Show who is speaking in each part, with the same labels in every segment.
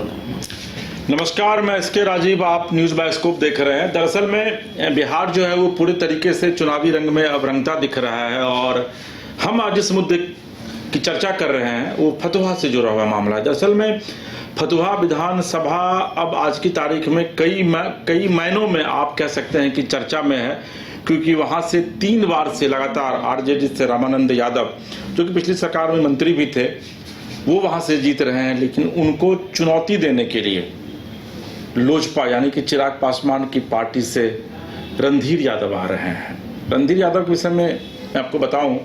Speaker 1: नमस्कार, मैं एसके राजीव, आप न्यूज़ बायोस्कोप देख रहे हैं। दरअसल में बिहार जो है वो पूरे तरीके से चुनावी रंग में अब रंगता दिख रहा है और हम आज जिस मुद्दे की चर्चा कर रहे हैं वो फतुहा से जुड़ा हुआ मामला है। दरअसल में फतुहा विधानसभा अब आज की तारीख में कई मायनों में आप कह सकते हैं कि चर्चा में है, क्योंकि वहाँ से 3 बार से लगातार आरजेडी से रामानंद यादव, जो कि पिछली सरकार में मंत्री भी थे, वो वहाँ से जीत रहे हैं। लेकिन उनको चुनौती देने के लिए लोजपा यानी कि चिराग पासवान की पार्टी से रणधीर यादव आ रहे हैं। रणधीर यादव के विषय में मैं आपको बताऊं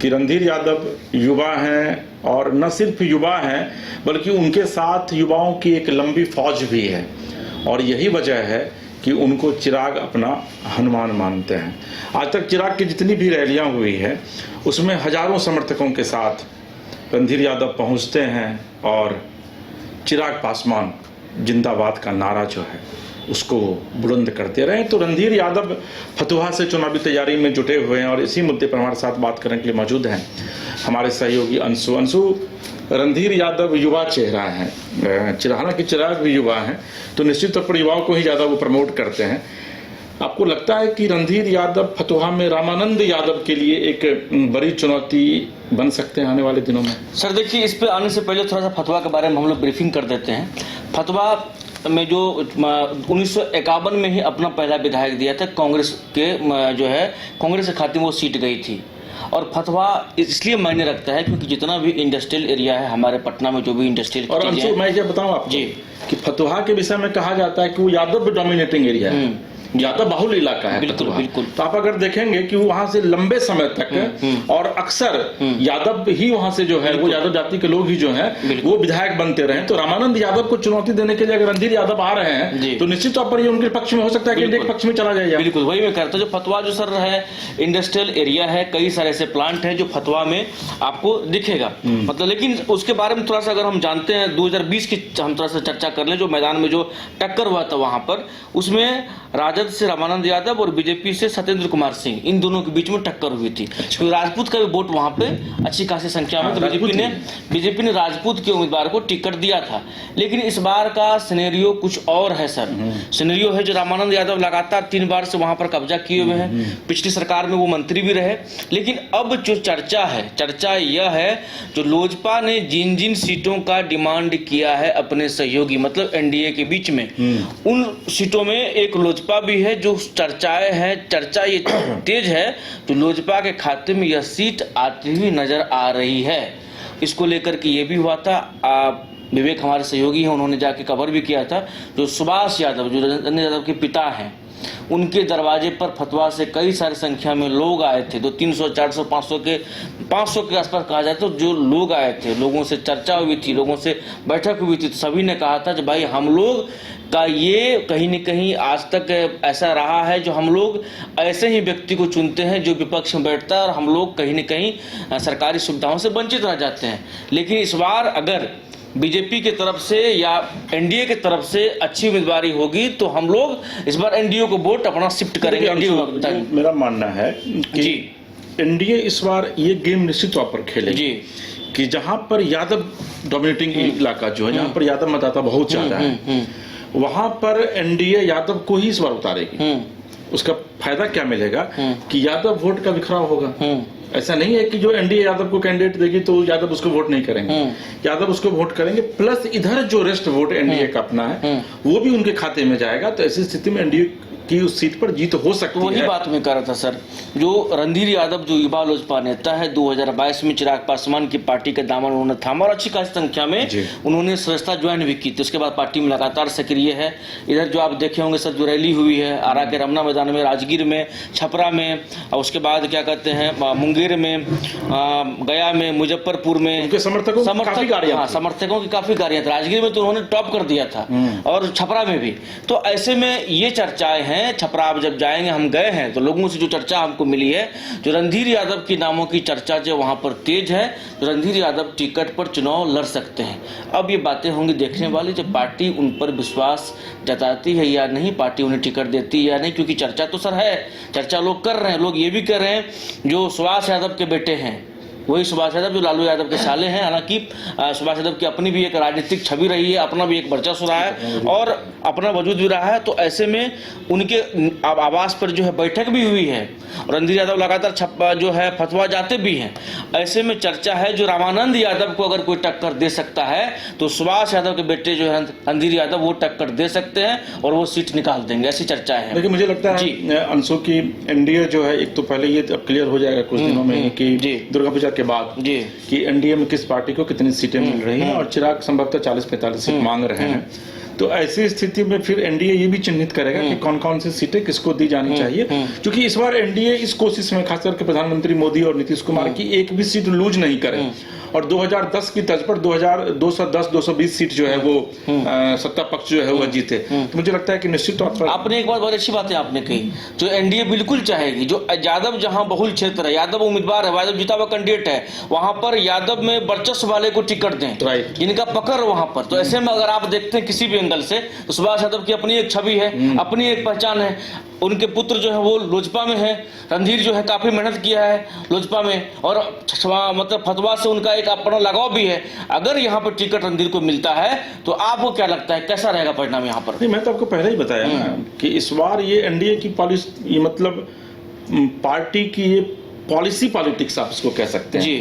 Speaker 1: कि रणधीर यादव युवा हैं और न सिर्फ युवा हैं बल्कि उनके साथ युवाओं की एक लंबी फौज भी है और यही वजह है कि उनको चिराग अपना हनुमान मानते हैं। आज तक चिराग की जितनी भी रैलियां हुई है उसमें हजारों समर्थकों के साथ रणधीर यादव पहुंचते हैं और चिराग पासवान जिंदाबाद का नारा जो है उसको बुलंद करते रहे। तो रणधीर यादव फतुहा से चुनावी तैयारी में जुटे हुए हैं और इसी मुद्दे पर हमारे साथ बात करने के लिए मौजूद हैं हमारे सहयोगी अंशु। रणधीर यादव युवा चेहरा है, हालांकि चिराग भी युवा हैं, तो निश्चित तौर पर युवाओं को ही ज़्यादा वो प्रमोट करते हैं। आपको लगता है कि रणधीर यादव फतुहा में रामानंद यादव के लिए एक बड़ी चुनौती बन सकते हैं आने वाले दिनों में?
Speaker 2: सर देखिए, इस पे आने से पहले थोड़ा सा फतुहा के बारे में हम लोग ब्रीफिंग कर देते हैं। फतुहा में जो 1951 में ही अपना पहला विधायक दिया था कांग्रेस के, जो है कांग्रेस के खाते में वो सीट गई थी। और फतुहा इसलिए मायने रखता है क्योंकि जितना भी इंडस्ट्रियल एरिया है हमारे पटना में, जो भी इंडस्ट्रियल
Speaker 1: और अंशु, मैं क्या बताऊं आपको
Speaker 2: जी
Speaker 1: कि फतुहा के विषय में कहा जाता है कि वो यादव डोमिनेटिंग एरिया है, यादव बाहुल इलाका है।
Speaker 2: बिल्कुल बिल्कुल।
Speaker 1: तो आप अगर देखेंगे कि वो वहां से लंबे समय तक और अक्सर यादव ही वहां से जो है वो यादव जाति के लोग ही जो है वो विधायक बनते रहे। तो रामानंद यादव को चुनौती देने के लिए अगर रणधीर यादव आ रहे हैं तो निश्चित तौर पर ये उनके पक्ष में हो सकता है कि एक पक्ष में चला जाएगा।
Speaker 2: बिल्कुल वही मैं कहता हूँ। जो फतुहा जो सर है इंडस्ट्रियल एरिया है, कई सारे ऐसे प्लांट है जो फतुहा में आपको दिखेगा, मतलब। लेकिन उसके बारे में थोड़ा सा अगर हम जानते हैं 2020 की हम थोड़ा सा चर्चा कर लें, जो मैदान में जो टक्कर हुआ था वहां पर, उसमें राजद से रामानंद यादव और बीजेपी से सत्येंद्र कुमार सिंह, इन दोनों के बीच में टक्कर हुई थी। तो राजपूत का भी वोट वहां पे अच्छी खासी संख्या में, तो बीजेपी ने राजपूत के उम्मीदवार को टिकट दिया था। लेकिन इस बार का सिनेरियो कुछ और है सर। सिनेरियो है जो रामानंद यादव लगातार 3 बार से वहां पर कब्जा किए हुए हैं, पिछली सरकार में वो मंत्री भी रहे। लेकिन अब जो चर्चा यह है, जो लोजपा ने जिन सीटों का डिमांड किया है अपने सहयोगी मतलब एनडीए के बीच में, उन सीटों में एक लोजपा भी है। जो चर्चाएं हैं, चर्चा ये तेज है तो लोजपा के खाते में यह सीट आती हुई नजर आ रही है। इसको लेकर के ये भी हुआ था, विवेक हमारे सहयोगी हैं, उन्होंने जाके कवर भी किया था। जो सुभाष यादव, जो रणधीर यादव के पिता हैं, उनके दरवाजे पर फतुहा से कई सारी संख्या में लोग आए थे। तो 300, 400, 500 के आसपास कहा जाए तो जो लोग आए थे, लोगों से चर्चा हुई थी, लोगों से बैठक हुई थी, तो सभी ने कहा था कि भाई हम लोग का ये कहीं न कहीं आज तक ऐसा रहा है, जो हम लोग ऐसे ही व्यक्ति को चुनते हैं जो विपक्ष में बैठता है और हम लोग कहीं न कहीं सरकारी सुविधाओं से वंचित रह जाते हैं। लेकिन इस बार अगर बीजेपी की तरफ से या एनडीए की तरफ से अच्छी उम्मीदवारी होगी तो हम लोग इस बार एनडीए को वोट अपना शिफ्ट करेंगे।
Speaker 1: मेरा मानना है कि एनडीए इस बार ये गेम निश्चित तौर पर खेलेगी कि जहां पर यादव डोमिनेटिंग इलाका जो है, जहां पर यादव मतदाता बहुत ज्यादा है, वहां पर एनडीए यादव को ही इस बार उतारेगी। उसका फायदा क्या मिलेगा कि यादव वोट का बिखराव होगा। ऐसा नहीं है कि जो एनडीए यादव को कैंडिडेट देगी तो यादव उसको वोट नहीं करेंगे, यादव उसको वोट करेंगे, प्लस इधर जो रेस्ट वोट एनडीए का अपना है वो भी उनके खाते में जाएगा। तो ऐसी स्थिति में एनडीए कि उस सीट पर जीत हो सकती है।
Speaker 2: वही बात मैं कर रहा था सर। जो रणधीर यादव जो युवा लोजपा नेता है, 2022 में चिराग पासवान की पार्टी के दामन उन्होंने थामा और अच्छी खासी संख्या में उन्होंने सदस्यता ज्वाइन भी की थी। उसके बाद पार्टी में लगातार सक्रिय है। इधर जो आप देखे होंगे सर, जो रैली हुई है आरा के रमना मैदान में, राजगीर में, छपरा में, और उसके बाद क्या कहते हैं मुंगेर में, गया में, मुजफ्फरपुर में समर्थकों की काफी गाड़ियां थी। राजगीर में तो उन्होंने टॉप कर दिया था और छपरा में भी। तो ऐसे में ये चर्चाएं हैं। छपरा आप जब जाएंगे, हम गए हैं तो लोगों से जो चर्चा हमको मिली है, जो रणधीर यादव की नामों की चर्चा जो वहां पर तेज है, तो रणधीर यादव टिकट पर चुनाव लड़ सकते हैं। अब ये बातें होंगी देखने वाली, जब पार्टी उन पर विश्वास जताती है या नहीं, पार्टी उन्हें टिकट देती है या नहीं। क्योंकि चर्चा तो सर है, चर्चा लोग कर रहे हैं। लोग ये भी कर रहे हैं जो सुभाष यादव के बेटे हैं, वही सुभाष यादव जो लालू यादव के साले हैं। हालांकि सुभाष यादव की अपनी भी एक राजनीतिक छवि रही है, अपना भी एक वर्चस्व रहा है और अपना वजूद भी रहा है। तो ऐसे में उनके आवास पर जो है बैठक भी हुई है और रणधीर यादव लगातार जो है फतवा जाते भी हैं। ऐसे में चर्चा है जो रामानंद यादव को अगर कोई टक्कर दे सकता है तो सुभाष यादव के बेटे जो है रणधीर यादव वो टक्कर दे सकते हैं और वो सीट निकाल देंगे, ऐसी चर्चा है।
Speaker 1: लेकिन मुझे लगता है अंशु की एनडीए जो है, एक तो पहले ये अब क्लियर हो जाएगा कुछ दिनों में कि दुर्गा पूजा के बाद कि एनडीए में किस पार्टी को कितनी सीटें मिल रही हैं, और चिराग संभवतः 40-45 सीट मांग रहे हैं। तो ऐसी स्थिति में फिर एनडीए ये भी चिन्हित करेगा कि कौन कौन सी सीटें किसको दी जानी चाहिए, क्योंकि इस बार एनडीए इस कोशिश में खासकर के प्रधानमंत्री मोदी और नीतीश कुमार की एक भी सीट लूज नहीं करे और 2010 की तर्ज पर 210-220 सीट जो है वो सत्ता पक्ष जो है वो जीते। तो मुझे लगता है कि निश्चित तौर पर
Speaker 2: आपने एक बात बहुत अच्छी बात है आपने कही, जो एनडीए बिल्कुल चाहेगी, जो यादव जहां बहुल क्षेत्र है, यादव उम्मीदवार है, यादव जीता हुआ कैंडिडेट है, वहां पर यादव में वर्चस्व वाले को टिकट दें, इनका पकड़ वहां पर। तो ऐसे में अगर आप देखते हैं किसी भी एंगल से तो सुभाष यादव की अपनी एक छवि है, अपनी एक पहचान है। उनके पुत्र जो है वो लोजपा में है, रणधीर जो है काफी मेहनत किया है लोजपा में और मतलब फतवा से उनका एक अपना लगाव भी है। अगर यहाँ पर टिकट रणधीर को मिलता है तो आपको क्या लगता है कैसा रहेगा परिणाम यहाँ पर?
Speaker 1: नहीं, मैं तो आपको पहले ही बताया ना कि इस बार ये एनडीए की पॉलिसी, ये मतलब पार्टी की ये पॉलिसी पॉलिटिक्स आप इसको कह सकते हैं जी,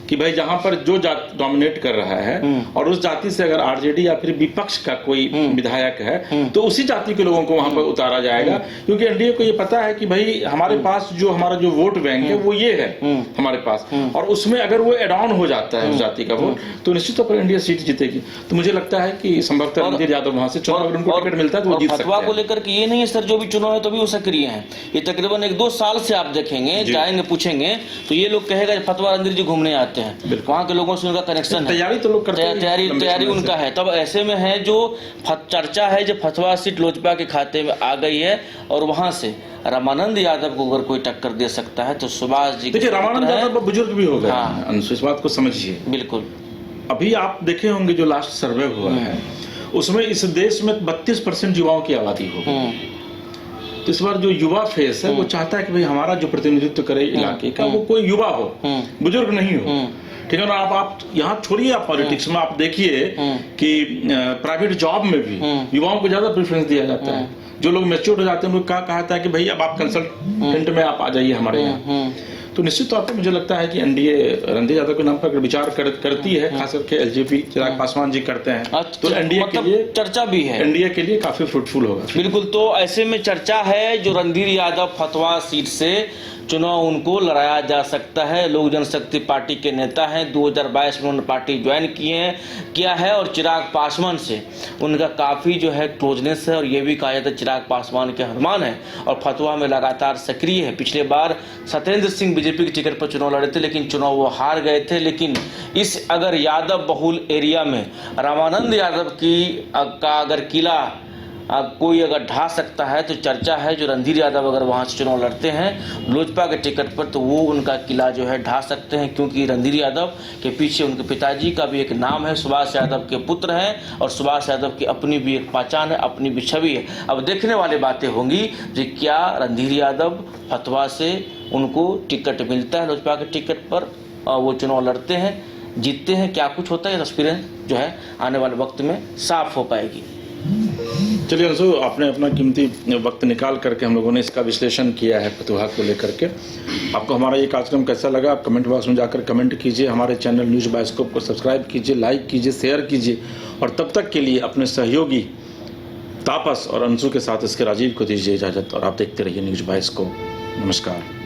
Speaker 1: कि भाई जहां पर जो जाति डोमिनेट कर रहा है और उस जाति से अगर आरजेडी या फिर विपक्ष का कोई विधायक है तो उसी जाति के लोगों को वहां पर उतारा जाएगा, क्योंकि एनडीए को ये पता है कि भाई हमारे पास जो हमारा जो वोट बैंक है वो ये है हमारे पास, और उसमें अगर वो एड ऑन हो जाता है उस जाति का वोट तो निश्चित तौर पर इंडिया सीट जीतेगी। तो मुझे लगता है कि संभवतः रणधीर यादव वहां से चुनाव अगर उनको टिकट मिलता है तो वो जीत सकते हैं।
Speaker 2: फतवा को लेकर के ये नहीं है सर, जो भी चुनाव है तो भी वो सक्रिय है। ये तकरीबन 1-2 साल से आप देखेंगे, जाएंगे पूछेंगे तो ये लोग कहेगा फतवा रणधीर जी घूमने आते हैं, वहां के लोगों से उनका कनेक्शन है,
Speaker 1: तैयारी तो लोग करते हैं,
Speaker 2: तैयारी उनका है। तब ऐसे में है जो चर्चा है जो फतवा सीट लोजपा के खाते में आ गई है और वहां से रामानंद यादव को अगर कोई टक्कर दे सकता है तो सुभाष जी।
Speaker 1: देखिए रामानंद यादव बुजुर्ग भी हो गए, अंशु इस बात को समझिए।
Speaker 2: बिल्कुल,
Speaker 1: अभी आप देखे होंगे जो लास्ट सर्वे हुआ है उसमें इस देश में 32% युवाओं की आबादी होगी। तो इस बार जो युवा फेस है वो चाहता है कि भाई हमारा जो प्रतिनिधित्व करे इलाके का वो कोई युवा हो, बुजुर्ग नहीं हो। ठीक है ना? आप यहाँ छोड़िए, आप पॉलिटिक्स में आप देखिए कि प्राइवेट जॉब में भी युवाओं को ज्यादा प्रेफरेंस दिया जाता है। जो लोग मैच्योर हो जाते हैं उनको कहा था कि भाई अब आप कंसल्टेंट में आप आ जाइए हमारे यहाँ। तो निश्चित तौर पर मुझे लगता है कि एनडीए रणधीर यादव के नाम पर विचार करती है, खास करके एलजेपी चिराग पासवान जी करते हैं, तो एनडीए के लिए
Speaker 2: चर्चा भी है,
Speaker 1: एनडीए के लिए काफी फ्रूटफुल होगा।
Speaker 2: बिल्कुल। तो ऐसे में चर्चा है जो रणधीर यादव फतवा सीट से चुनाव उनको लड़ाया जा सकता है। लोक जनशक्ति पार्टी के नेता हैं, 2022 में उन्होंने पार्टी ज्वाइन किया है और चिराग पासवान से उनका काफ़ी जो है क्लोजनेस है और ये भी कहा जाता है चिराग पासवान के हनुमान है और फतवा में लगातार सक्रिय है। पिछले बार सत्येंद्र सिंह बीजेपी की टिकट पर चुनाव लड़े थे लेकिन चुनाव वो हार गए थे। लेकिन इस अगर यादव बहुल एरिया में रामानंद यादव का अगर किला कोई अगर ढा सकता है तो चर्चा है जो रणधीर यादव अगर वहां से चुनाव लड़ते हैं लोजपा के टिकट पर तो वो उनका किला जो है ढा सकते हैं, क्योंकि रणधीर यादव के पीछे उनके पिताजी का भी एक नाम है, सुभाष यादव के पुत्र हैं और सुभाष यादव की अपनी भी एक पहचान है, अपनी भी छवि है। अब देखने वाली बातें होंगी कि क्या रणधीर यादव फतवा से उनको टिकट मिलता है लोजपा के टिकट पर, वो चुनाव लड़ते हैं, जीतते हैं, क्या कुछ होता है, तस्वीरें जो है आने वाले वक्त में साफ हो पाएगी।
Speaker 1: चलिए अंशु, आपने अपना कीमती वक्त निकाल करके हम लोगों ने इसका विश्लेषण किया है फतवा को लेकर के। आपको हमारा ये कार्यक्रम कैसा लगा आप कमेंट बॉक्स में जाकर कमेंट कीजिए। हमारे चैनल न्यूज़ बायोस्कोप को सब्सक्राइब कीजिए, लाइक कीजिए, शेयर कीजिए और तब तक के लिए अपने सहयोगी तापस और अंशु के साथ इसके राजीव को दीजिए इजाज़त और आप देखते रहिए न्यूज़ बायोस्कोप। नमस्कार।